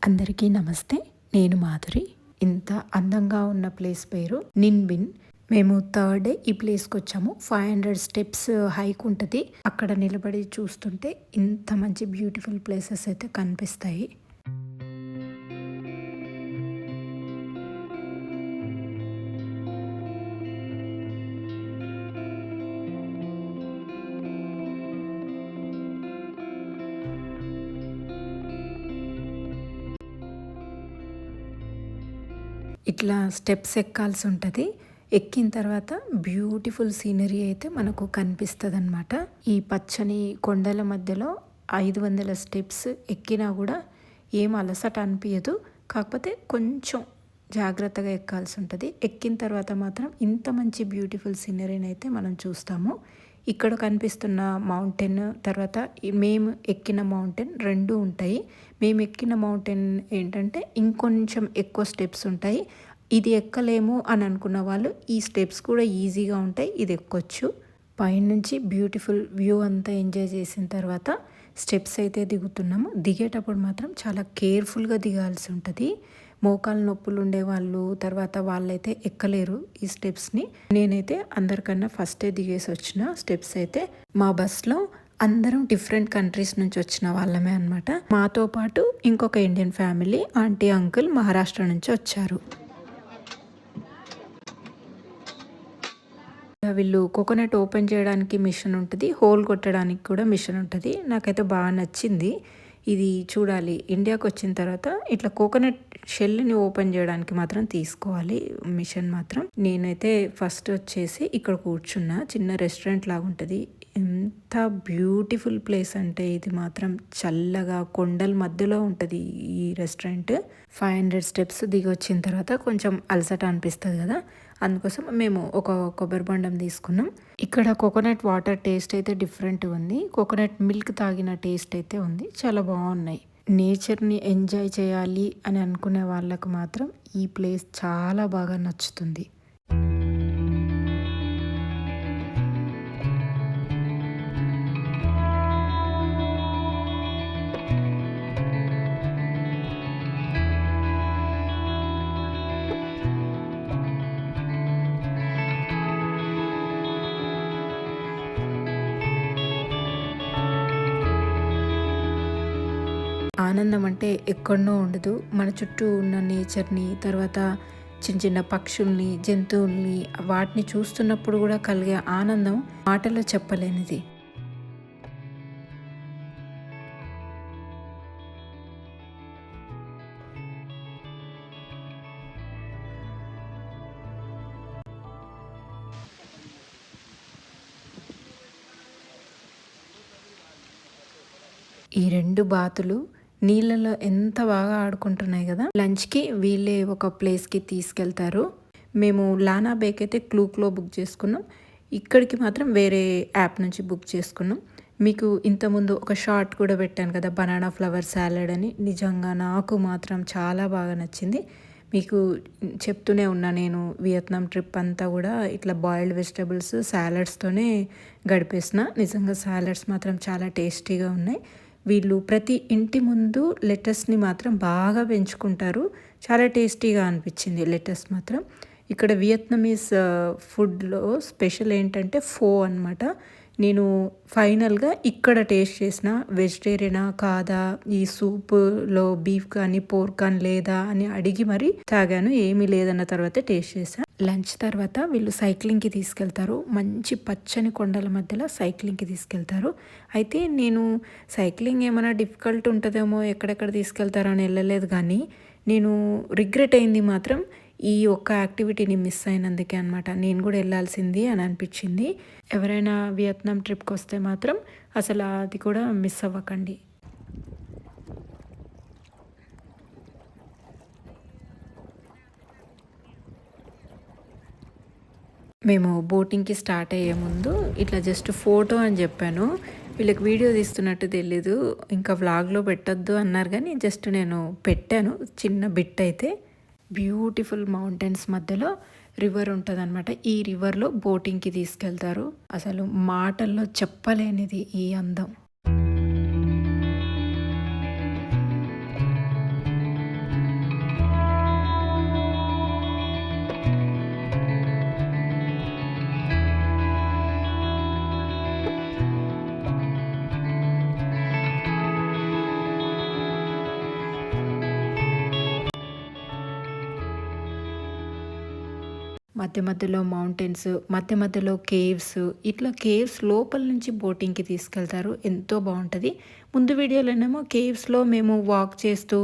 అందరికీ నమస్తే. నేను మాధురి. ఇంత అందంగా ఉన్న ప్లేస్ పేరు నిన్బిన్. మేము థర్డ్ డే ఈ ప్లేస్కి వచ్చాము. 500 స్టెప్స్ హైక్ ఉంటుంది. అక్కడ నిలబడి చూస్తుంటే ఇంత మంచి బ్యూటిఫుల్ ప్లేసెస్ అయితే కనిపిస్తాయి. ఇట్లా స్టెప్స్ ఎక్కాల్సి ఉంటుంది. ఎక్కిన తర్వాత బ్యూటిఫుల్ సీనరీ అయితే మనకు కనిపిస్తుంది అనమాట. ఈ పచ్చని కొండల మధ్యలో 500 స్టెప్స్ ఎక్కినా కూడా ఏం అలసట అనిపించదు. కాకపోతే కొంచెం జాగ్రత్తగా ఎక్కాల్సి ఉంటుంది. ఎక్కిన తర్వాత మాత్రం ఇంత మంచి బ్యూటిఫుల్ సీనరీని అయితే మనం చూస్తాము. ఇక్కడ కనిపిస్తున్న మౌంటైన్ తర్వాత మేము ఎక్కిన మౌంటైన్ రెండు ఉంటాయి. మేము ఎక్కిన మౌంటైన్ ఏంటంటే ఇంకొంచెం ఎక్కువ స్టెప్స్ ఉంటాయి. ఇది ఎక్కలేము అని అనుకున్న వాళ్ళు ఈ స్టెప్స్ కూడా ఈజీగా ఉంటాయి, ఇది ఎక్కొచ్చు. పైనుంచి బ్యూటిఫుల్ వ్యూ అంతా ఎంజాయ్ చేసిన తర్వాత స్టెప్స్ అయితే దిగుతున్నాము. దిగేటప్పుడు మాత్రం చాలా కేర్ఫుల్గా దిగాల్సి ఉంటుంది. మోకాలు నొప్పులు ఉండేవాళ్ళు తర్వాత వాళ్ళైతే ఎక్కలేరు ఈ స్టెప్స్ని. నేనైతే అందరికన్నా ఫస్టే దిగేసి వచ్చిన స్టెప్స్ అయితే. మా బస్లో అందరం డిఫరెంట్ కంట్రీస్ నుంచి వచ్చిన వాళ్ళమే అనమాట. మాతో పాటు ఇంకొక Indian family aunty uncle Maharashtra నుంచి వచ్చారు. వీళ్ళు కోకోనట్ ఓపెన్ చేయడానికి మిషన్ ఉంటుంది, హోల్ కొట్టడానికి కూడా మిషన్ ఉంటుంది. నాకైతే బాగా నచ్చింది. ఇది చూడాలి. ఇండియాకి వచ్చిన తర్వాత ఇట్లా కోకోనట్ షెల్ని ఓపెన్ చేయడానికి మాత్రం తీసుకోవాలి మిషన్ మాత్రం. నేనైతే ఫస్ట్ వచ్చేసి ఇక్కడ కూర్చున్నా. చిన్న రెస్టారెంట్ లాగా ఉంటుంది. ఎంత బ్యూటిఫుల్ ప్లేస్ అంటే ఇది మాత్రం చల్లగా కొండల మధ్యలో ఉంటుంది ఈ రెస్టారెంట్. 500 స్టెప్స్ దిగి వచ్చిన తర్వాత కొంచెం అలసట అనిపిస్తుంది కదా, అందుకోసం మేము ఒక కొబ్బరి బొండం తీసుకున్నాం. ఇక్కడ కోకోనట్ వాటర్ టేస్ట్ అయితే డిఫరెంట్ ఉంది. కోకోనట్ మిల్క్ తాగిన టేస్ట్ అయితే ఉంది. చాలా బాగున్నాయి. నేచర్ని ఎంజాయ్ చేయాలి అని అనుకునే వాళ్ళకు మాత్రం ఈ ప్లేస్ చాలా బాగా నచ్చుతుంది. ఆనందం అంటే ఎక్కడనో ఉండదు. మన చుట్టూ ఉన్న నేచర్ని తర్వాత చిన్న చిన్న పక్షుల్ని జంతువుల్ని వాటిని చూస్తున్నప్పుడు కూడా కలిగే ఆనందం మాటలో చెప్పలేనిది. ఈ రెండు బాతులు నీళ్ళలో ఎంత బాగా ఆడుకుంటున్నాయి కదా. లంచ్కి వీళ్ళే ఒక ప్లేస్కి తీసుకెళ్తారు. మేము లానా బేక్ అయితే క్లూక్లో బుక్ చేసుకున్నాం. ఇక్కడికి మాత్రం వేరే యాప్ నుంచి బుక్ చేసుకున్నాం. మీకు ఇంతకుముందు ఒక షార్ట్ కూడా పెట్టాను కదా, బనానా ఫ్లవర్ సాలడ్ అని. నిజంగా నాకు మాత్రం చాలా బాగా నచ్చింది. మీకు చెప్తూనే ఉన్నా, నేను వియత్నాం ట్రిప్ అంతా కూడా ఇట్లా బాయిల్డ్ వెజిటబుల్స్ సాలడ్స్తోనే గడిపేసిన. నిజంగా సాలడ్స్ మాత్రం చాలా టేస్టీగా ఉన్నాయి. వీళ్ళు ప్రతి ఇంటి ముందు లెటస్ని మాత్రం బాగా పెంచుకుంటారు. చాలా టేస్టీగా అనిపించింది లెటస్ మాత్రం. ఇక్కడ వియత్నమీస్ ఫుడ్లో స్పెషల్ ఏంటంటే ఫో అనమాట. నేను ఫైనల్గా ఇక్కడ టేస్ట్ చేసిన వెజిటేరియనా కాదా, ఈ సూప్లో బీఫ్ కానీ పోర్క్ కానీ లేదా అని అడిగి మరీ తాగాను. ఏమీ లేదన్న తర్వాత టేస్ట్ చేశాను. లంచ్ తర్వాత వీళ్ళు సైక్లింగ్కి తీసుకెళ్తారు. మంచి పచ్చని కొండల మధ్యలో సైక్లింగ్కి తీసుకెళ్తారు. అయితే నేను సైక్లింగ్ ఏమైనా డిఫికల్ట్ ఉంటుందేమో, ఎక్కడెక్కడ తీసుకెళ్తారో అని వెళ్ళలేదు. కానీ నేను రిగ్రెట్ అయింది మాత్రం ఈ ఒక్క యాక్టివిటీని మిస్ అయినందుకే అనమాట. నేను కూడా వెళ్ళాల్సింది అని అనిపించింది. ఎవరైనా వియత్నాం ట్రిప్కి వస్తే మాత్రం అసలు అది కూడా మిస్ అవ్వకండి. మేము బోటింగ్కి స్టార్ట్ అయ్యే ముందు ఇట్లా జస్ట్ ఫోటో అని చెప్పాను. వీళ్ళకి వీడియో తీస్తున్నట్టు తెలీదు. ఇంకా వ్లాగ్లో పెట్టొద్దు అన్నారు కానీ జస్ట్ నేను పెట్టాను చిన్న బిట్ అయితే. బ్యూటిఫుల్ మౌంటైన్స్ మధ్యలో రివర్ ఉంటుంది అనమాట. ఈ రివర్లో బోటింగ్కి తీసుకెళ్తారు. అసలు మాటల్లో చెప్పలేనిది ఈ అందం. మధ్య మధ్యలో మౌంటైన్స్, మధ్య మధ్యలో కేవ్స్, ఇట్లా కేవ్స్ లోపల నుంచి బోటింగ్‌కి తీసుకెళ్తారు. ఎంతో బావుంటది. ముందు వీడియోలోనేమో కేవ్స్‌లో మేము వాక్ చేస్తూ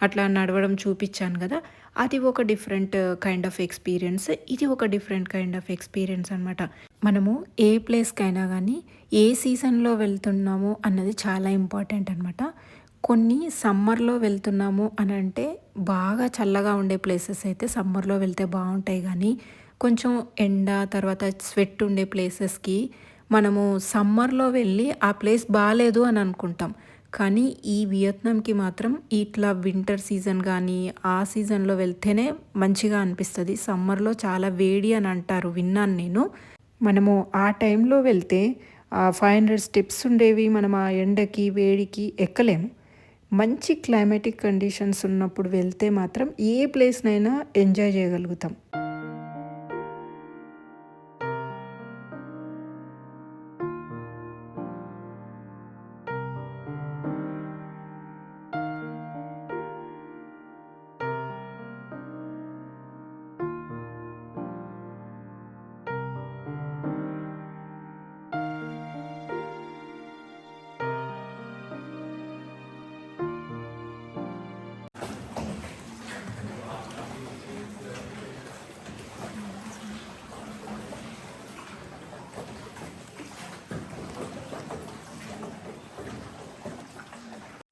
అట్లా నడవడం చూపిచ్చాను గదా! అది ఒక డిఫరెంట్ కైండ్ ఆఫ్ ఎక్స్‌పీరియన్స్. ఇది ఒక డిఫరెంట్ కైండ్ ఆఫ్ ఎక్స్‌పీరియన్స్ అనమాట. మనము ఏ ప్లేస్‌కైనా గానీ, ఏ సీజన్‌లో వెళ్తున్నాము అన్నది చాలా ఇంపార్టెంట్ అనమాట. కొన్ని సమ్మర్‌లో వెళ్తున్నాము అనంటే, బాగా చల్లగా ఉండే ప్లేసెస్ అయితే సమ్మర్‌లో వెళ్తే బావుంటాయి గానీ, కొంచెం ఎండ, తర్వాత స్వెట్ ఉండే ప్లేసెస్‌కి మనము సమ్మర్‌లో వెళ్ళి ఆ ప్లేస్ బాలేదు అని అనుకుంటాం. కానీ ఈ వియత్నాంకి మాత్రం ఇట్లా వింటర్ సీజన్ గానీ, ఆ సీజన్‌లో వెళ్తేనే మంచిగా అనిపిస్తది. సమ్మర్‌లో చాలా వేడి అని అంటారు, విన్నాను నేను. మనము ఆ టైంలో వెళ్తే 500 స్టెప్స్ ఉండేవి మనం ఆ ఎండకి, వేడికి ఎక్కలేము. మంచి క్లైమాటిక్ కండిషన్స్ ఉన్నప్పుడు వెళ్తే మాత్రం ఏ ప్లేస్‌నైనా ఎంజాయ్ చేయగలుగుతాం.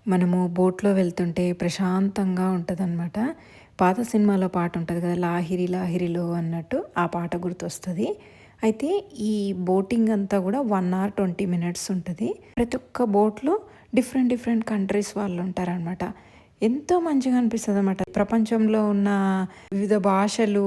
మనము బోట్‌లో వెళ్తుంటే ప్రశాంతంగా ఉంటదనమాట. పాత సినిమాలో పాట ఉంటది కదా! 'లాహిరి లాహిరిలో' అన్నట్టు ఆ పాట గుర్తొస్తది. అయితే ఈ బోటింగ్ అంతా గూడా 1 అవర్ 20 మినిట్స్ ఉంటది. ప్రతి ఒక్క బోట్‌లో డిఫరెంట్ డిఫరెంట్ కంట్రీస్ వాళ్ళుంటారనమాట. ఎంతో మంచిగా అనిపిస్తదనమాట. ప్రపంచంలో ఉన్న వివిధ భాషలు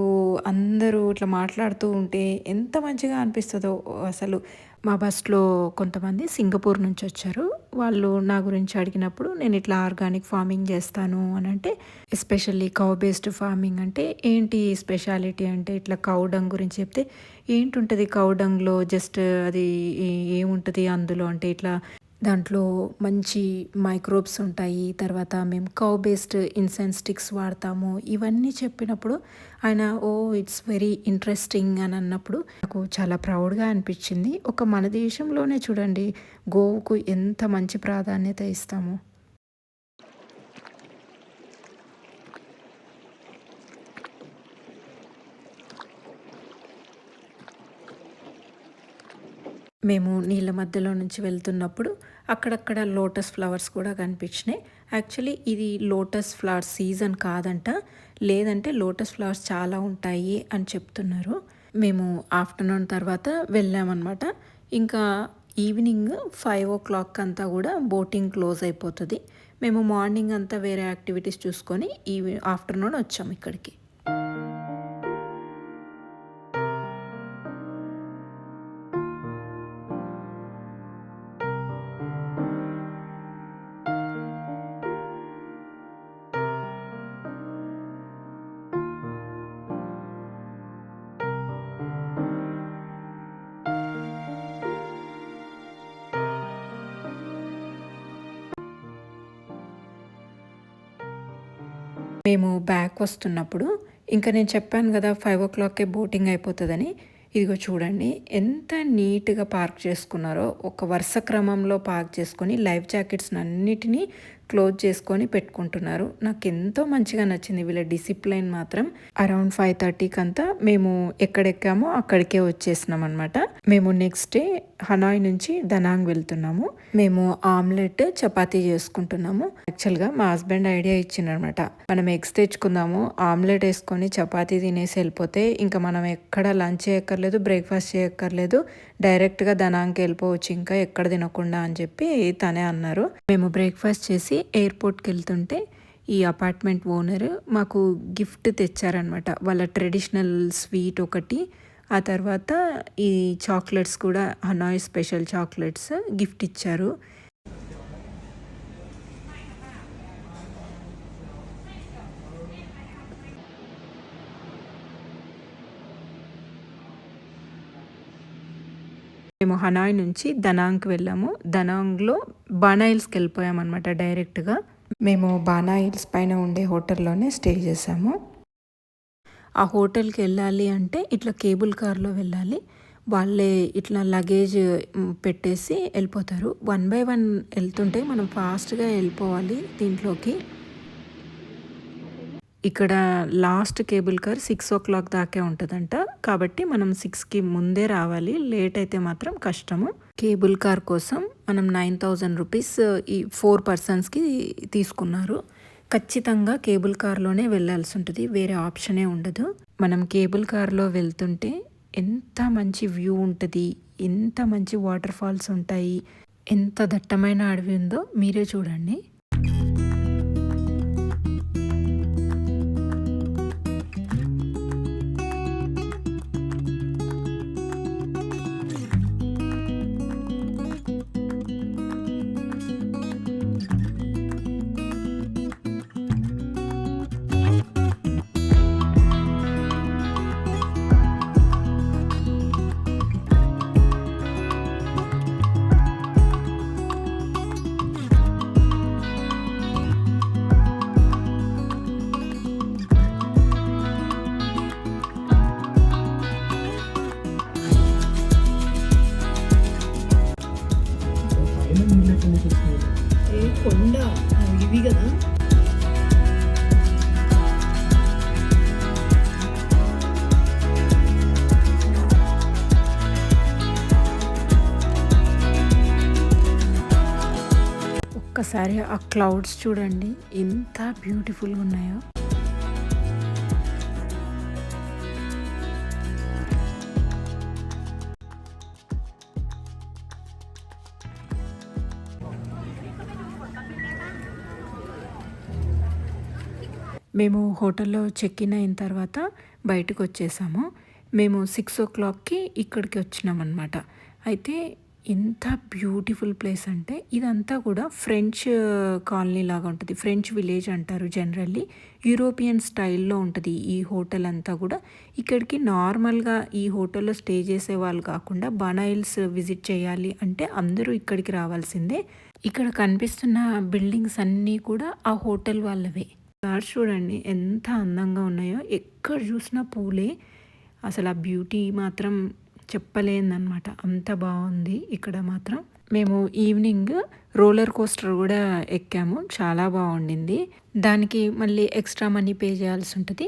అందరూ ఇట్లా మాట్లాడుతూ ఉంటే ఎంత మంచిగా అనిపిస్తదో అసలు. మా బస్‌లో కొంతమంది సింగపూర్ నుంచొచ్చారు. వాళ్ళు నా గురించి అడిగినప్పుడు నేను ఇట్లా ఆర్గానిక్ ఫార్మింగ్ చేస్తాను అనంటే, ఎస్పెషల్లీ కౌ బేస్డ్ ఫార్మింగ్ అంటే ఏంటి స్పెషాలిటీ అంటే ఇట్లా కౌ డంగ్ గురించి చెప్తే, ఏంటుంటది కౌ డంగ్‌లో జస్ట్ అది ఏముంటది అందులో అంటే ఇట్లా దాంట్లో మంచి మైక్రోబ్స్ ఉంటాయి. తర్వాత మేము కౌ బేస్డ్ ఇన్సెన్స్ స్టిక్స్ వాడతాము. ఇవన్నీ చెప్పినప్పుడు ఆయన ఇట్స్ వెరీ ఇంట్రెస్టింగ్ అని అన్నప్పుడు నాకు చాలా ప్రౌడ్‌గా అనిపించింది. ఒక మన దేశంలోనే చూడండి గోవుకు ఎంత మంచి ప్రాధాన్యత ఇస్తామో. మేము నీళ్ళ మధ్యలో నుంచి వెళ్తున్నప్పుడు అక్కడక్కడ లోటస్ ఫ్లవర్స్ కూడా కనిపించినాయి. యాక్చువల్లీ ఇది లోటస్ ఫ్లవర్ సీజన్ కాదంట. లేదంటే లోటస్ ఫ్లవర్స్ చాలా ఉంటాయి అని చెప్తున్నారు. మేము ఆఫ్టర్నూన్ తర్వాత వెళ్ళామన్నమాట. ఇంకా ఈవినింగ్ 5:00 అంతా కూడా బోటింగ్ క్లోజ్ అయిపోతుంది. మేము మార్నింగ్ అంతా వేరే యాక్టివిటీస్ చూసుకొని ఆఫ్టర్నూన్ వచ్చాము ఇక్కడికి. మేము బ్యాక్ వస్తున్నప్పుడు ఇంకా నేను చెప్పాను కదా 5:00కే బోటింగ్ అయిపోతుందని. ఇదిగో చూడండి ఎంత నీట్గా పార్క్ చేసుకున్నారో. ఒక వరుస క్రమంలో పార్క్ చేసుకొని లైఫ్ జాకెట్స్ అన్నిటినీ క్లోజ్ చేసుకొని పెట్టుకుంటున్నారు. నాకు ఎంతో మంచిగా నచ్చింది వీళ్ళ డిసిప్లైన్ మాత్రం. అరౌండ్ 5:30కి అంతా మేము ఎక్కడెక్కామో అక్కడికే వచ్చేసినాం అనమాట. మేము నెక్స్ట్ డే హనాయ్ నుంచి దనాంగ్ వెళ్తున్నాము. మేము ఆమ్లెట్ చపాతీ చేసుకుంటున్నాము. యాక్చువల్గా మా హస్బెండ్ ఐడియా ఇచ్చిండనమాట. మనం ఎగ్స్ తెచ్చుకుందాము, ఆమ్లెట్ వేసుకొని చపాతీ తినేసి వెళ్ళిపోతే ఇంకా మనం ఎక్కడ లంచ్ చేయక్కర్లేదు, బ్రేక్ఫాస్ట్ చేయక్కర్లేదు, డైరెక్ట్గా దనాంగ్కి వెళ్ళిపోవచ్చు ఇంకా ఎక్కడ తినకుండా అని చెప్పి తనే అన్నారు. మేము బ్రేక్ఫాస్ట్ చేసి ఎయిర్పోర్ట్కి వెళ్తుంటే ఈ అపార్ట్మెంట్ ఓనర్ మాకు గిఫ్ట్ తెచ్చారనమాట. వాళ్ళ ట్రెడిషనల్ స్వీట్ ఒకటి, ఆ తర్వాత ఈ చాక్లెట్స్ కూడా హనాయ్ స్పెషల్ చాక్లెట్స్ గిఫ్ట్ ఇచ్చారు. మేము హనాయ్ నుంచి దనాంగ్కి వెళ్ళాము. దనాంగ్లో బానా హిల్స్కి వెళ్ళిపోయామన్నమాట డైరెక్ట్గా. మేము బానా హిల్స్ పైన ఉండే హోటల్లోనే స్టే చేసాము. ఆ హోటల్కి వెళ్ళాలి అంటే ఇట్లా కేబుల్ కార్లో వెళ్ళాలి. వాళ్ళే ఇట్లా లగేజ్ పెట్టేసి వెళ్ళిపోతారు. 1 బై 1 వెళ్తుంటే మనం ఫాస్ట్గా వెళ్ళిపోవాలి దీంట్లోకి. ఇక్కడ లాస్ట్ కేబుల్ కార్ 6:00 దాకే ఉంటుందంట. కాబట్టి మనం 6కి ముందే రావాలి. లేట్ అయితే మాత్రం కష్టము. కేబుల్ కార్ కోసం మనం 9000 రూపీస్ ఈ 4 పర్సన్స్కి తీసుకున్నారు. ఖచ్చితంగా కేబుల్ కార్లోనే వెళ్ళాల్సి ఉంటుంది. వేరే ఆప్షనే ఉండదు. మనం కేబుల్ కార్లో వెళ్తుంటే ఎంత మంచి వ్యూ ఉంటుంది, ఎంత మంచి వాటర్ ఫాల్స్ ఉంటాయి, ఎంత దట్టమైన అడవి ఉందో మీరే చూడండి. కొండ ఇవి కదా. ఒక్కసారి ఆ క్లౌడ్స్ చూడండి ఎంత బ్యూటిఫుల్గా ఉన్నాయో. మేము హోటల్లో చెక్ ఇన్ అయిన తర్వాత బయటకు వచ్చేసాము. మేము 6:00కి ఇక్కడికి వచ్చినామన్నమాట. అయితే ఎంత బ్యూటిఫుల్ ప్లేస్ అంటే ఇదంతా కూడా ఫ్రెంచ్ కాలనీ లాగా ఉంటుంది. ఫ్రెంచ్ విలేజ్ అంటారు జనరల్లీ. యూరోపియన్ స్టైల్లో ఉంటుంది ఈ హోటల్ అంతా కూడా. ఇక్కడికి నార్మల్గా ఈ హోటల్లో స్టే చేసే వాళ్ళు కాకుండా బనాయిల్స్ విజిట్ చేయాలి అంటే అందరూ ఇక్కడికి రావాల్సిందే. ఇక్కడ కనిపిస్తున్న బిల్డింగ్స్ అన్నీ కూడా ఆ హోటల్ వాళ్ళవే. ఫ్లవర్స్ చూడండి ఎంత అందంగా ఉన్నాయో. ఎక్కడ చూసినా పూలే. అసలు ఆ బ్యూటీ మాత్రం చెప్పలేదన్నమాట. అంత బాగుంది ఇక్కడ మాత్రం. మేము ఈవినింగ్ రోలర్ కోస్టర్ కూడా ఎక్కాము. చాలా బాగుండింది. దానికి మళ్ళీ ఎక్స్ట్రా మనీ పే చేయాల్సి ఉంటుంది.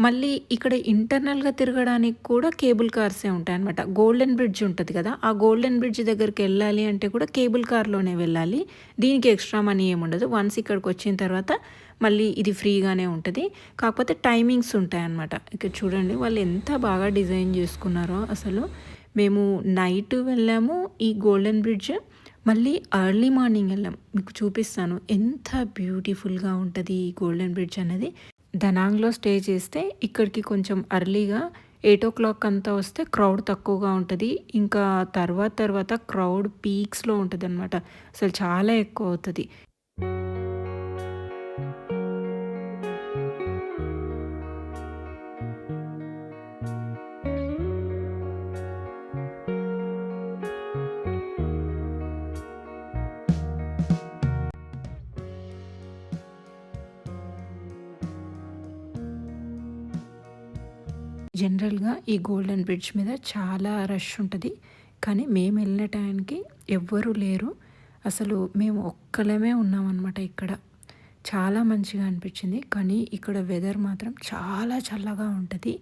మళ్ళీ ఇక్కడ ఇంటర్నల్గా తిరగడానికి కూడా కేబుల్ కార్సే ఉంటాయి అన్నమాట. గోల్డెన్ బ్రిడ్జ్ ఉంటుంది కదా, ఆ గోల్డెన్ బ్రిడ్జ్ దగ్గరికి వెళ్ళాలి అంటే కూడా కేబుల్ కార్లోనే వెళ్ళాలి. దీనికి ఎక్స్ట్రా మనీ ఏముండదు. వన్స్ ఇక్కడికి వచ్చిన తర్వాత మళ్ళీ ఇది ఫ్రీగానే ఉంటుంది. కాకపోతే టైమింగ్స్ ఉంటాయన్నమాట. ఇక్కడ చూడండి వాళ్ళు ఎంత బాగా డిజైన్ చేసుకున్నారో అసలు. మేము నైట్ వెళ్ళాము ఈ గోల్డెన్ బ్రిడ్జ్, మళ్ళీ ఎర్లీ మార్నింగ్ వెళ్ళాం. మీకు చూపిస్తాను ఎంత బ్యూటిఫుల్గా ఉంటుంది ఈ గోల్డెన్ బ్రిడ్జ్ అనేది. దనాంగ్లో స్టే చేస్తే ఇక్కడికి కొంచెం అర్లీగా 8:00 అంతా వస్తే క్రౌడ్ తక్కువగా ఉంటుంది. ఇంకా తర్వాత క్రౌడ్ పీక్స్లో ఉంటుంది అనమాట. అసలు చాలా ఎక్కువ అవుతుంది. జనరల్గా ఈ గోల్డెన్ బ్రిడ్జ్ మీద చాలా రష్ ఉంటుంది. కానీ మేము వెళ్ళిన టైంకి ఎవ్వరూ లేరు. అసలు మేము ఒక్కలమే ఉన్నామన్నమాట ఇక్కడ. చాలా మంచిగా అనిపించింది. కానీ ఇక్కడ వెదర్ మాత్రం చాలా చల్లగా ఉంటుంది.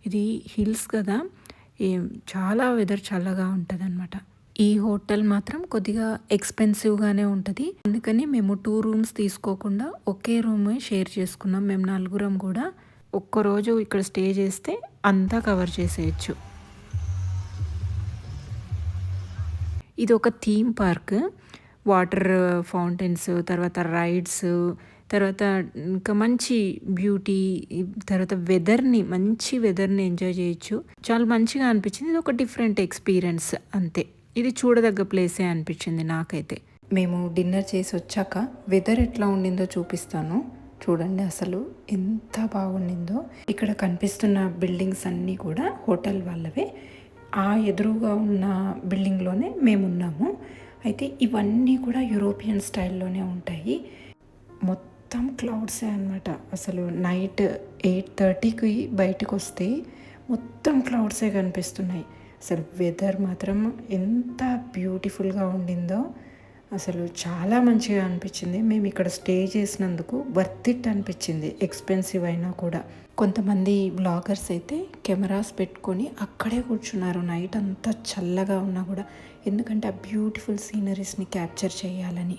ఇది హిల్స్ కదా, చాలా వెదర్ చల్లగా ఉంటుంది అన్నమాట. ఈ హోటల్ మాత్రం కొద్దిగా ఎక్స్పెన్సివ్గానే ఉంటుంది. అందుకని మేము 2 రూమ్స్ తీసుకోకుండా ఒకే రూమ్ షేర్ చేసుకున్నాం. మేము 4 కూడా. ఒక్కరోజు ఇక్కడ స్టే చేస్తే అంతా కవర్ చేసేయచ్చు. ఇది ఒక థీమ్ పార్క్. వాటర్ ఫౌంటైన్స్, తర్వాత రైడ్స్, తర్వాత ఇంకా మంచి బ్యూటీ, తర్వాత మంచి వెదర్ని ఎంజాయ్ చేయొచ్చు. చాలా మంచిగా అనిపించింది. ఇది ఒక డిఫరెంట్ ఎక్స్పీరియన్స్ అంతే. ఇది చూడదగ్గ ప్లేసే అనిపించింది నాకైతే. మేము డిన్నర్ చేసి వచ్చాక వెదర్ ఎట్లా ఉండిందో చూపిస్తాను. చూడండి అసలు ఎంత బాగుండిందో. ఇక్కడ కనిపిస్తున్న బిల్డింగ్స్ అన్నీ కూడా హోటల్ వాళ్ళవే. ఆ ఎదురుగా ఉన్న బిల్డింగ్లోనే మేమున్నాము. అయితే ఇవన్నీ కూడా యూరోపియన్ స్టైల్లోనే ఉంటాయి. మొత్తం క్లౌడ్సే అన్నమాట. అసలు నైట్ 8:30కి బయటకు వస్తే మొత్తం క్లౌడ్సే కనిపిస్తున్నాయి. అసలు వెదర్ మాత్రం ఎంత బ్యూటిఫుల్గా ఉండిందో, అసలు చాలా మంచిగా అనిపించింది. మేము ఇక్కడ స్టే చేసినందుకు వర్త్ ఇట్ అనిపించింది, ఎక్స్పెన్సివ్ అయినా కూడా. కొంతమంది బ్లాగర్స్ అయితే కెమెరాస్ పెట్టుకొని అక్కడే కూర్చున్నారు నైట్ అంతా చల్లగా ఉన్నా కూడా, ఎందుకంటే ఆ బ్యూటిఫుల్ సీనరీస్ని క్యాప్చర్ చేయాలని.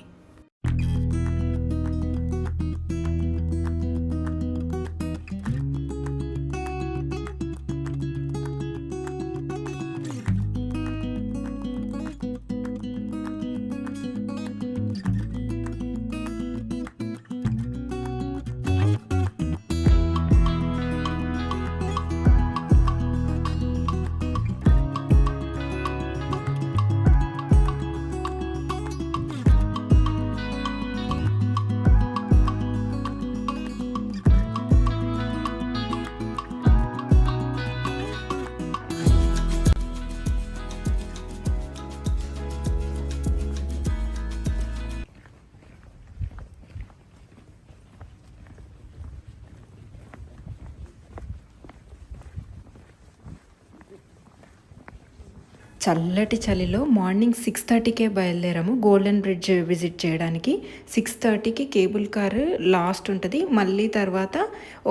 చల్లటి చలిలో మార్నింగ్ 6:30కే బయలుదేరాము గోల్డెన్ బ్రిడ్జ్ విజిట్ చేయడానికి. 6:30కి కేబుల్ కారు లాస్ట్ ఉంటుంది, మళ్ళీ తర్వాత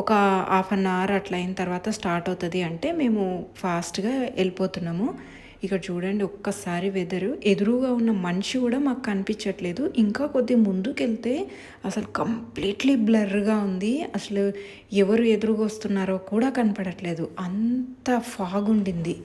ఒక హాఫ్ అన్ అవర్ అట్లా అయిన తర్వాత స్టార్ట్ అవుతుంది. అంటే మేము ఫాస్ట్గా వెళ్ళిపోతున్నాము. ఇక్కడ చూడండి ఒక్కసారి వెదరు, ఎదురుగా ఉన్న మనిషి కూడా మాకు కనిపించట్లేదు. ఇంకా కొద్ది ముందుకు వెళ్తే అసలు కంప్లీట్లీ బ్లర్గా ఉంది. అసలు ఎవరు ఎదురుగా వస్తున్నారో కూడా కనపడట్లేదు, అంత ఫాగ్ ఉండింది.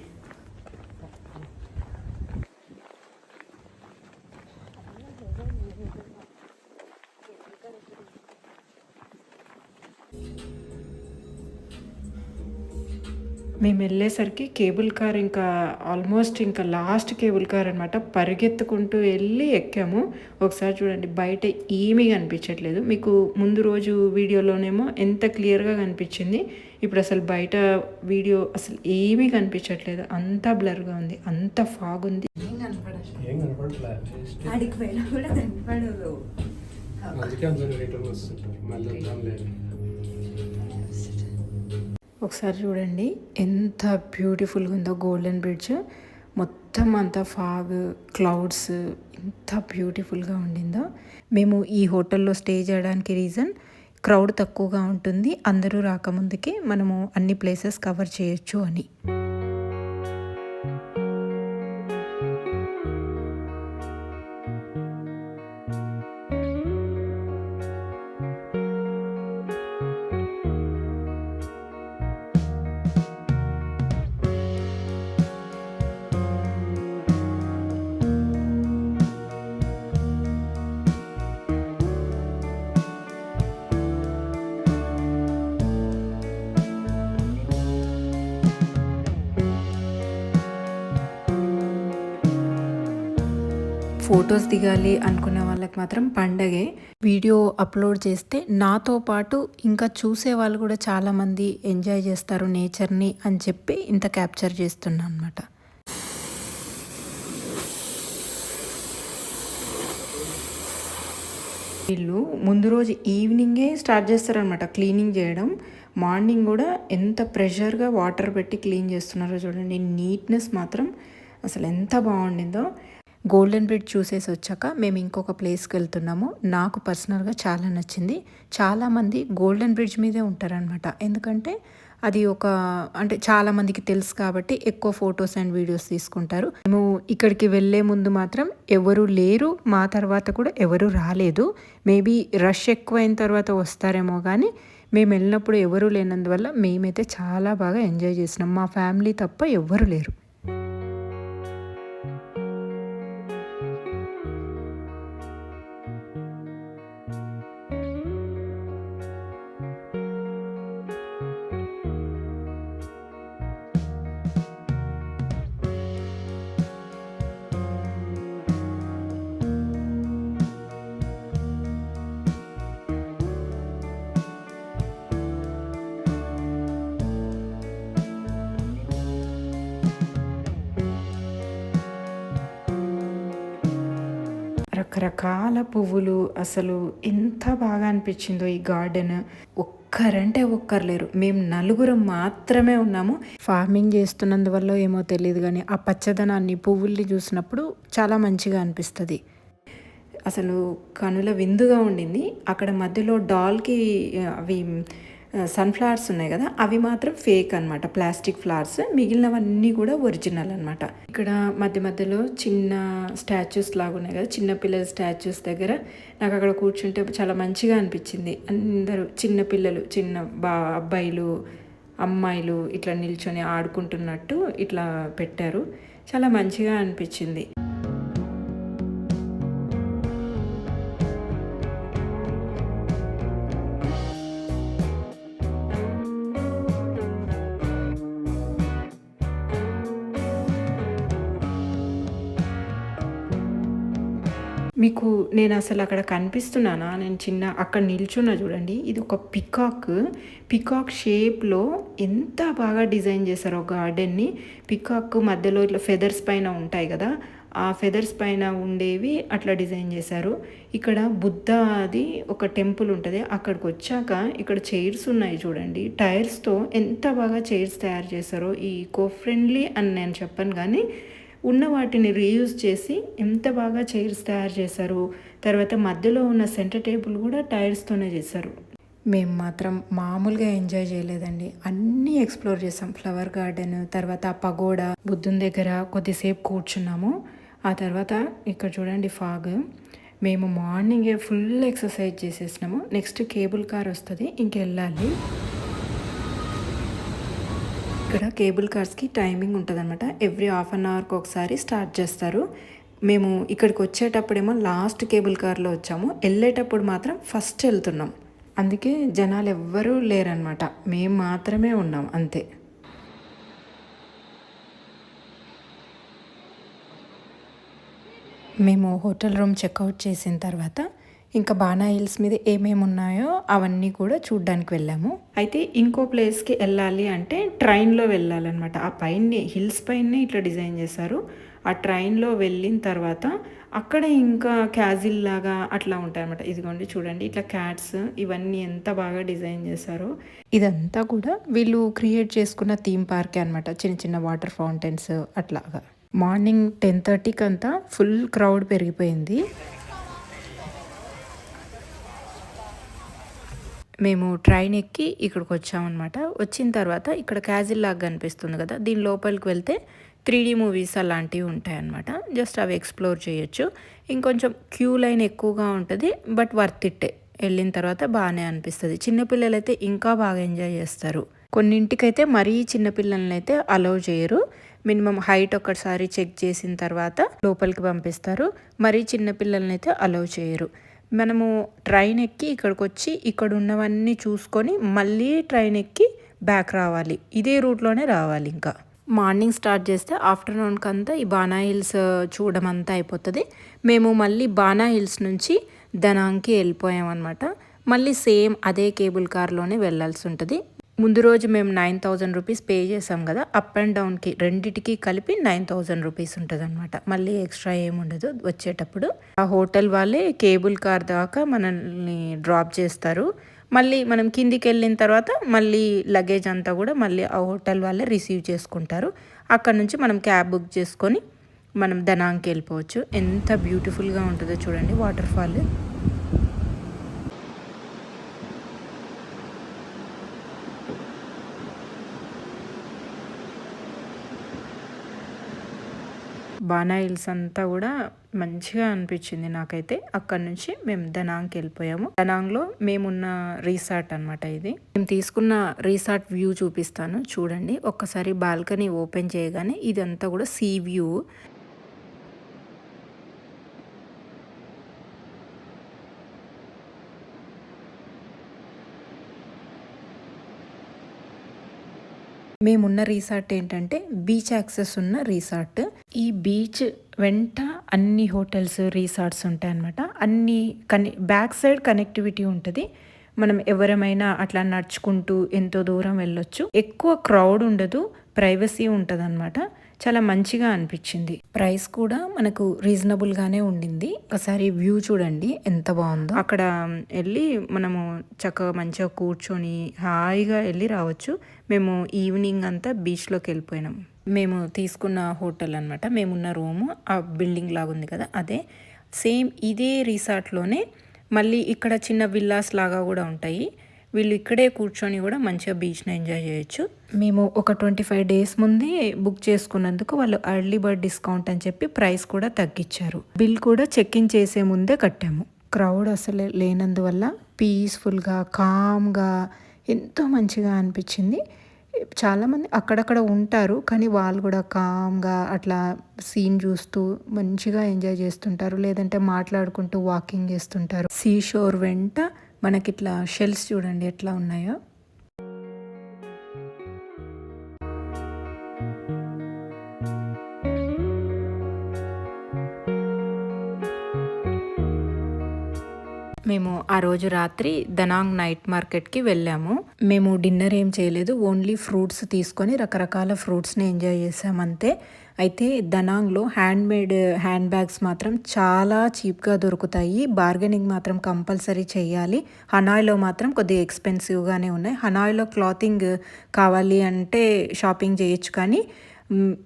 మేము వెళ్ళేసరికి కేబుల్ కార్ ఇంకా ఆల్మోస్ట్ ఇంకా లాస్ట్ కేబుల్ కార్ అనమాట. పరిగెత్తుకుంటూ వెళ్ళి ఎక్కాము. ఒకసారి చూడండి బయట ఏమీ కనిపించట్లేదు. మీకు ముందు రోజు వీడియోలోనేమో ఎంత క్లియర్గా కనిపించింది, ఇప్పుడు అసలు బయట వీడియో అసలు ఏమీ కనిపించట్లేదు, అంతా బ్లర్గా ఉంది, అంత ఫాగ్ ఉంది. ఒకసారి చూడండి ఎంత బ్యూటిఫుల్గా ఉందో గోల్డెన్ బ్రిడ్జ్. మొత్తం అంతా ఫాగ్, క్లౌడ్స్, ఎంత బ్యూటిఫుల్గా ఉండిందో. మేము ఈ హోటల్లో స్టే చేయడానికి రీజన్ క్రౌడ్ తక్కువగా ఉంటుంది, అందరూ రాకముందుకే మనము అన్ని ప్లేసెస్ కవర్ చేయొచ్చు అని. ఫొటోస్ దిగాలి అనుకునే వాళ్ళకి మాత్రం పండగే. వీడియో అప్లోడ్ చేస్తే నాతో పాటు ఇంకా చూసే వాళ్ళు కూడా చాలామంది ఎంజాయ్ చేస్తారు నేచర్ని అని చెప్పి ఇంత క్యాప్చర్ చేస్తున్నా అనమాట. వీళ్ళు ముందు రోజు ఈవినింగే స్టార్ట్ చేస్తారనమాట క్లీనింగ్ చేయడం. మార్నింగ్ కూడా ఎంత ప్రెషర్గా వాటర్ పెట్టి క్లీన్ చేస్తున్నారో చూడండి. నీట్నెస్ మాత్రం అసలు ఎంత బాగుండిందో. గోల్డెన్ బ్రిడ్జ్ చూసేసి వచ్చాక మేము ఇంకొక ప్లేస్కి వెళ్తున్నాము. నాకు పర్సనల్గా చాలా నచ్చింది. చాలామంది గోల్డెన్ బ్రిడ్జ్ మీదే ఉంటారనమాట, ఎందుకంటే అది అంటే చాలామందికి తెలుసు కాబట్టి ఎక్కువ ఫొటోస్ అండ్ వీడియోస్ తీసుకుంటారు. మేము ఇక్కడికి వెళ్ళే ముందు మాత్రం ఎవరు లేరు, మా తర్వాత కూడా ఎవరు రాలేదు. మేబీ రష్ ఎక్కువైన తర్వాత వస్తారేమో, కానీ మేము వెళ్ళినప్పుడు ఎవరూ లేనందువల్ల మేమైతే చాలా బాగా ఎంజాయ్ చేసినాం. మా ఫ్యామిలీ తప్ప ఎవ్వరు లేరు. రకరకాల పువ్వులు, అసలు ఎంత బాగా అనిపించిందో ఈ గార్డెన్. ఒక్క ఒక్కరంటే ఒక్కరు లేరు. మేము నలుగురం మాత్రమే ఉన్నాము. ఫార్మింగ్ చేస్తున్నందువల్ల ఏమో తెలీదు గానీ, ఆ పచ్చదనాన్ని, పువ్వుల్ని చూసినప్పుడు చాలా మంచిగా అనిపిస్తది. అసలు కనుల విందుగా ఉండింది. అక్కడ మధ్యలో డాల్‌కి అవి సన్‌ఫ్లవర్స్ ఉన్నాయి గదా! అవి మాత్రం ఫేక్ అనమాట. Plastic flowers. మిగిలినవన్నీ కూడా ఒరిజినల్ అనమాట. ఇక్కడ మధ్య మధ్యలో చిన్న స్టాచ్యూస్ లాగున్నాయి గదా! చిన్న పిల్లల స్టాచ్యూస్ దగ్గర నాకక్కడ కూర్చుంటే చాలా మంచిగా అనిపిచ్చింది. అందరూ చిన్న పిల్లలు, అబ్బాయిలు, అమ్మాయిలు ఇట్లా నిల్చొని ఆడుకుంటున్నట్టు ఇట్లా పెట్టారు. చాలా మంచిగా అనిపిచ్చింది. మీకు నేనసలు అక్కడ కనిపిస్తున్నానా? నేను అక్కడ నిల్చున్నా చూడండి. ఇది ఒక పికాక్. పికాక్ షేప్‌లో ఎంత బాగా డిజైన్ చేశారో గార్డెన్‌ని. పికాక్ మధ్యలో ఇట్లా ఫెదర్స్ పైన ఉంటాయి గదా! ఆ ఫెదర్స్ పైన ఉండేవి అట్లా డిజైన్ చేశారు. ఇక్కడ బుద్ధది ఒక టెంపుల్ ఉంటది. అక్కడికొచ్చాక ఇక్కడ చైర్స్ ఉన్నాయి చూడండి. టైర్స్‌తో ఎంత బాగా చైర్స్ తయారు చేశారో. ఈ ఈకో ఫ్రెండ్లీ అని నేను చెప్పను గానీ ఉన్న వాటిని రీయూజ్ చేసి ఎంత బాగా చైర్స్ తయారు చేశారు. తర్వాత మధ్యలో ఉన్న సెంటర్ టేబుల్ కూడా టైర్స్తోనే చేశారు. మేము మాత్రం మామూలుగా ఎంజాయ్ చేయలేదండి. అన్నీ ఎక్స్ప్లోర్ చేసాం. ఫ్లవర్ గార్డెన్, తర్వాత ఆ పగోడా, బుద్ధుని దగ్గర కొద్దిసేపు కూర్చున్నాము. ఆ తర్వాత ఇక్కడ చూడండి ఫాగ్. మేము మార్నింగే ఫుల్ ఎక్సర్సైజ్ చేసేసినాము. నెక్స్ట్ కేబుల్ కార్ వస్తుంది, ఇంకెళ్ళాలి. ఇక్కడ కేబుల్ కార్స్కి టైమింగ్ ఉంటుందన్నమాట. ఎవ్రీ హాఫ్ అన్ అవర్కి ఒకసారి స్టార్ట్ చేస్తారు. మేము ఇక్కడికి వచ్చేటప్పుడేమో లాస్ట్ కేబుల్ కార్లో వచ్చాము. వెళ్ళేటప్పుడు మాత్రం ఫస్ట్ వెళ్తున్నాం. అందుకే జనాలు ఎవ్వరూ లేరనమాట. మేము మాత్రమే ఉన్నాం అంతే. మేము హోటల్ రూమ్ చెక్అవుట్ చేసిన తర్వాత ఇంకా బాణా హిల్స్ మీద ఏమేమి ఉన్నాయో అవన్నీ కూడా చూడ్డానికి వెళ్ళాము. అయితే ఇంకో ప్లేస్కి వెళ్ళాలి అంటే ట్రైన్లో వెళ్ళాలన్నమాట. ఆ పైన హిల్స్ పైనే ఇట్లా డిజైన్ చేశారు. ఆ ట్రైన్లో వెళ్ళిన తర్వాత అక్కడ ఇంకా క్యాజిల్ లాగా అట్లా ఉంటాయి అన్నమాట. ఇదిగోండి చూడండి, ఇట్లా క్యాట్స్ ఇవన్నీ ఎంత బాగా డిజైన్ చేశారో. ఇదంతా కూడా వీళ్ళు క్రియేట్ చేసుకున్న థీమ్ పార్కే అనమాట. చిన్న చిన్న వాటర్ ఫౌంటైన్స్ అట్లాగా. మార్నింగ్ 10:30కి అంతా ఫుల్ క్రౌడ్ పెరిగిపోయింది. మేము ట్రైన్ ఎక్కి ఇక్కడికి వచ్చామన్నమాట. వచ్చిన తర్వాత ఇక్కడ క్యాజిల్ లాగా కనిపిస్తుంది కదా, దీని లోపలికి వెళ్తే 3D మూవీస్ అలాంటివి ఉంటాయన్నమాట. జస్ట్ అవి ఎక్స్ప్లోర్ చేయొచ్చు. ఇంకొంచెం క్యూ లైన్ ఎక్కువగా ఉంటుంది, బట్ వర్త్ ఇట్టే. వెళ్ళిన తర్వాత బాగానే అనిపిస్తుంది. చిన్నపిల్లలైతే ఇంకా బాగా ఎంజాయ్ చేస్తారు. కొన్నింటికైతే మరీ చిన్నపిల్లలని అయితే అలౌ చేయరు. మినిమం హైట్ ఒక్కసారి చెక్ చేసిన తర్వాత లోపలికి పంపిస్తారు. మరీ చిన్నపిల్లలని అయితే అలౌ చేయరు. మనము ట్రైన్ ఎక్కి ఇక్కడికి వచ్చి ఇక్కడ ఉన్నవన్నీ చూసుకొని మళ్ళీ ట్రైన్ ఎక్కి బ్యాక్ రావాలి. ఇదే రూట్లోనే రావాలి. ఇంకా మార్నింగ్ స్టార్ట్ చేస్తే ఆఫ్టర్నూన్కి అంతా ఈ బాణా హిల్స్ చూడడం అంతా అయిపోతుంది. మేము మళ్ళీ బాణా హిల్స్ నుంచి దనాంగ్కి వెళ్ళిపోయామన్నమాట. మళ్ళీ సేమ్ అదే కేబుల్ కార్లోనే వెళ్ళాల్సి ఉంటుంది. ముందు రోజు మేము 9,000 రూపీస్ పే చేసాం కదా, అప్ అండ్ డౌన్కి రెండిటికి కలిపి 9,000 రూపీస్ ఉంటుంది అనమాట. మళ్ళీ ఎక్స్ట్రా ఏముండదు వచ్చేటప్పుడు. ఆ హోటల్ వాళ్ళే కేబుల్ కార్ దాకా మనల్ని డ్రాప్ చేస్తారు. మళ్ళీ మనం కిందికి వెళ్ళిన తర్వాత మళ్ళీ లగేజ్ అంతా కూడా మళ్ళీ ఆ హోటల్ వాళ్ళే రిసీవ్ చేసుకుంటారు. అక్కడ నుంచి మనం క్యాబ్ బుక్ చేసుకొని మనం దనాంగ్కి వెళ్ళిపోవచ్చు. ఎంత బ్యూటిఫుల్గా ఉంటుందో చూడండి వాటర్ ఫాల్. బాణా హిల్స్ అంతా కూడా మంచిగా అనిపించింది నాకైతే. అక్కడ నుంచి మేము దనాంగ్కి వెళ్ళిపోయాము. దనాంగ్లో మేమున్న రిసార్ట్ అనమాట ఇది. మేము తీసుకున్న రిసార్ట్ వ్యూ చూపిస్తాను చూడండి. ఒక్కసారి బాల్కనీ ఓపెన్ చేయగానే ఇదంతా కూడా సీ వ్యూ. మేమున్న రిసార్ట్ ఏంటంటే బీచ్ యాక్సెస్ ఉన్న రిసార్ట్. ఈ బీచ్ వెంట అన్ని హోటల్స్, రిసార్ట్స్ ఉంటాయన్నమాట. అన్ని బ్యాక్ సైడ్ కనెక్టివిటీ ఉంటుంది. మనం ఎవరమైనా అట్లా నడుచుకుంటూ ఎంతో దూరం వెళ్ళొచ్చు. ఎక్కువ క్రౌడ్ ఉండదు, ప్రైవసీ ఉంటుంది అనమాట. చాలా మంచిగా అనిపించింది. ప్రైస్ కూడా మనకు రీజనబుల్గానే ఉండింది. ఒకసారి వ్యూ చూడండి ఎంత బాగుందో. అక్కడ వెళ్ళి మనము చక్కగా మంచిగా కూర్చొని హాయిగా వెళ్ళి రావచ్చు. మేము ఈవినింగ్ అంతా బీచ్లోకి వెళ్ళిపోయినాం. మేము తీసుకున్న హోటల్ అనమాట, మేమున్న రూము ఆ బిల్డింగ్ లాగా ఉంది కదా అదే సేమ్ ఇదే రిసార్ట్లోనే మళ్ళీ ఇక్కడ చిన్న విల్లాస్ లాగా కూడా ఉంటాయి. వీళ్ళు ఇక్కడే కూర్చొని కూడా మంచిగా బీచ్ని ఎంజాయ్ చేయొచ్చు. మేము ఒక 25 డేస్ ముందే బుక్ చేసుకున్నందుకు వాళ్ళు ఎర్లీ బర్డ్ డిస్కౌంట్ అని చెప్పి ప్రైస్ కూడా తగ్గించారు. బిల్ కూడా చెక్ ఇన్ చేసే ముందే కట్టాము. క్రౌడ్ అసలు లేనందువల్ల పీస్ఫుల్గా కామ్గా ఎంతో మంచిగా అనిపించింది. చాలామంది అక్కడక్కడ ఉంటారు కానీ వాళ్ళు కూడా కామ్గా అట్లా సీన్ చూస్తూ మంచిగా ఎంజాయ్ చేస్తుంటారు, లేదంటే మాట్లాడుకుంటూ వాకింగ్ చేస్తుంటారు. సీ షోర్ వెంట మనకిట్లా షెల్స్ చూడండి ఎట్లా ఉన్నాయో. మేము ఆ రోజు రాత్రి దనాంగ్ నైట్ మార్కెట్కి వెళ్ళాము. మేము డిన్నర్ ఏం చేయలేదు, ఓన్లీ ఫ్రూట్స్ తీసుకొని రకరకాల ఫ్రూట్స్ని ఎంజాయ్ చేసామంతే. అయితే దనాంగ్లో హ్యాండ్ బ్యాగ్స్ మాత్రం చాలా చీప్గా దొరుకుతాయి. బార్గెనింగ్ మాత్రం కంపల్సరీ చేయాలి. హనాయ్లో మాత్రం కొద్దిగా ఎక్స్పెన్సివ్గానే ఉన్నాయి. హనాయ్లో క్లాతింగ్ కావాలి అంటే షాపింగ్ చేయొచ్చు, కానీ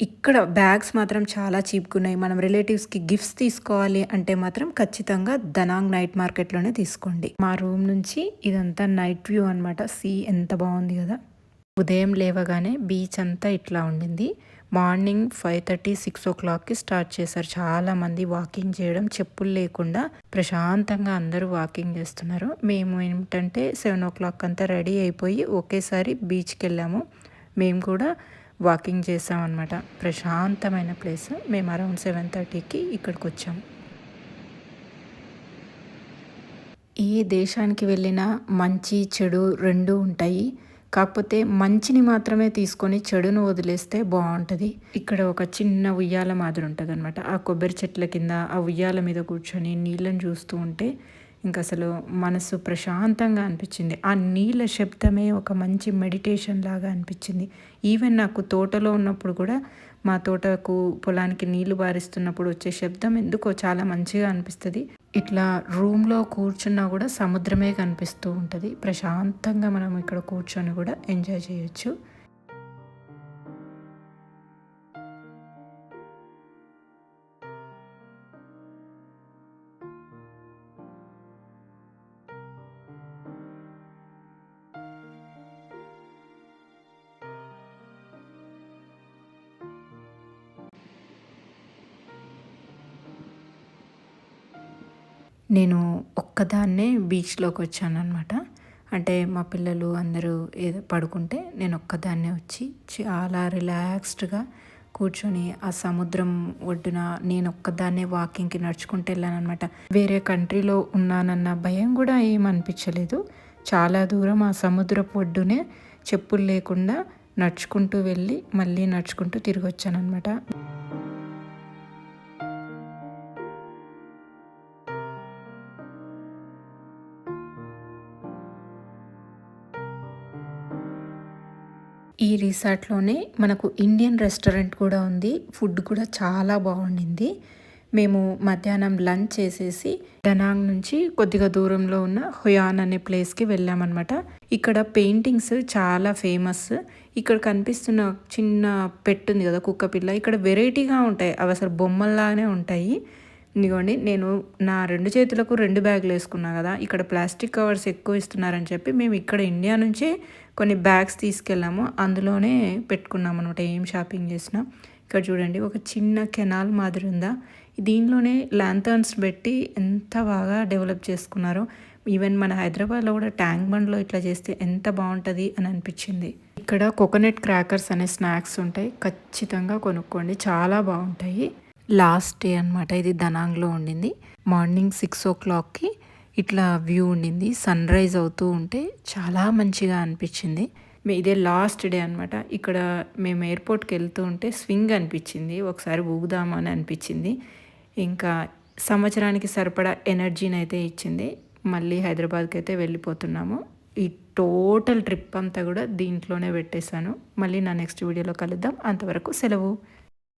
ఇక్కడ బ్యాగ్స్ మాత్రం చాలా చీప్గా ఉన్నాయి. మనం రిలేటివ్స్కి గిఫ్ట్స్ తీసుకోవాలి అంటే మాత్రం ఖచ్చితంగా దనాంగ్ నైట్ మార్కెట్లోనే తీసుకోండి. మా రూమ్ నుంచి ఇదంతా నైట్ వ్యూ అనమాట. సీ ఎంత బాగుంది కదా. ఉదయం లేవగానే బీచ్ అంతా ఇట్లా ఉండింది. మార్నింగ్ 5:30, 6 o'clockకి స్టార్ట్ చేశారు. చాలామంది వాకింగ్ చేయడం, చెప్పులు లేకుండా ప్రశాంతంగా అందరూ వాకింగ్ చేస్తున్నారు. మేము ఏమిటంటే 7 o'clock అంతా రెడీ అయిపోయి ఒకేసారి బీచ్కి వెళ్ళాము. మేము కూడా వాకింగ్ చేసామన్నమాట. ప్రశాంతమైన ప్లేస్. మేము అరౌండ్ 7:30కి ఇక్కడికి వచ్చాము. ఏ దేశానికి వెళ్ళినా మంచి చెడు రెండు ఉంటాయి. కాకపోతే మంచిని మాత్రమే తీసుకొని చెడును వదిలేస్తే బాగుంటుంది. ఇక్కడ ఒక చిన్న ఉయ్యాల మాదిరి ఉంటుంది అనమాట. ఆ కొబ్బరి చెట్ల కింద ఆ ఉయ్యాల మీద కూర్చొని నీళ్ళని చూస్తూ ఉంటే ఇంకా అసలు మనసు ప్రశాంతంగా అనిపించింది. ఆ నీళ్ళ శబ్దమే ఒక మంచి మెడిటేషన్ లాగా అనిపించింది. ఈవెన్ నాకు తోటలో ఉన్నప్పుడు కూడా, మా తోటకు పొలానికి నీళ్లు బారిస్తున్నప్పుడు వచ్చే శబ్దం ఎందుకో చాలా మంచిగా అనిపిస్తుంది. ఇట్లా రూమ్లో కూర్చున్నా కూడా సముద్రమే కనిపిస్తూ ఉంటుంది. ప్రశాంతంగా మనం ఇక్కడ కూర్చొని కూడా ఎంజాయ్ చేయొచ్చు. నేను ఒక్కదాన్నే బీచ్లోకి వచ్చాను అనమాట. అంటే మా పిల్లలు అందరూ ఏదో పడుకుంటే నేను ఒక్కదాన్నే వచ్చి చాలా రిలాక్స్డ్గా కూర్చొని ఆ సముద్రం ఒడ్డున నేను ఒక్కదాన్నే వాకింగ్కి నడుచుకుంటూ వెళ్ళాను అనమాట. వేరే కంట్రీలో ఉన్నానన్న భయం కూడా ఏమనిపించలేదు. చాలా దూరం ఆ సముద్రపు ఒడ్డునే చెప్పులు లేకుండా నడుచుకుంటూ వెళ్ళి మళ్ళీ నడుచుకుంటూ తిరిగి వచ్చాను అనమాట. ఈ రిసార్ట్లోనే మనకు ఇండియన్ రెస్టారెంట్ కూడా ఉంది. ఫుడ్ కూడా చాలా బాగుండింది. మేము మధ్యాహ్నం లంచ్ చేసేసి దనాంగ్ నుంచి కొద్దిగా దూరంలో ఉన్న హుయాన్ అనే ప్లేస్కి వెళ్ళామన్నమాట. ఇక్కడ పెయింటింగ్స్ చాలా ఫేమస్. ఇక్కడ కనిపిస్తున్న చిన్న పెట్ ఉంది కదా, కుక్క పిల్ల, ఇక్కడ వెరైటీగా ఉంటాయి. అవి అసలు బొమ్మల్లానే ఉంటాయి. ఇదిగోండి, నేను నా 2 చేతులకు 2 బ్యాగులు వేసుకున్నా కదా. ఇక్కడ ప్లాస్టిక్ కవర్స్ ఎక్కువ ఇస్తున్నారని చెప్పి మేము ఇక్కడ ఇండియా నుంచే కొన్ని బ్యాగ్స్ తీసుకెళ్ళాము. అందులోనే పెట్టుకున్నాం అనమాట ఏం షాపింగ్ చేసినా. ఇక్కడ చూడండి, ఒక చిన్న కెనాల్ మాదిరి ఉందా. దీనిలోనే ల్యాంథర్న్స్ పెట్టి ఎంత బాగా డెవలప్ చేసుకున్నారో. ఈవెన్ మన హైదరాబాద్లో కూడా ట్యాంక్ బండ్లో ఇట్లా చేస్తే ఎంత బాగుంటుంది అని అనిపించింది. ఇక్కడ కోకోనట్ క్రాకర్స్ అనే స్నాక్స్ ఉంటాయి, ఖచ్చితంగా కొనుక్కోండి, చాలా బాగుంటాయి. లాస్ట్ డే అనమాట ఇది. దనాంగ్లో ఉండింది. మార్నింగ్ 6 o'clockకి ఇట్లా వ్యూ ఉండింది. సన్ రైజ్ అవుతూ ఉంటే చాలా మంచిగా అనిపించింది. ఇదే లాస్ట్ డే అనమాట. ఇక్కడ మేము ఎయిర్పోర్ట్కి వెళ్తూ ఉంటే స్వింగ్ అనిపించింది, ఒకసారి ఊగుదామని అనిపించింది. ఇంకా సంవత్సరానికి సరిపడా ఎనర్జీని అయితే ఇచ్చింది. మళ్ళీ హైదరాబాద్కి అయితే వెళ్ళిపోతున్నాము. ఈ టోటల్ ట్రిప్ అంతా కూడా దీంట్లోనే పెట్టేశాను. మళ్ళీ నా నెక్స్ట్ వీడియోలో కలుద్దాం. అంతవరకు సెలవు.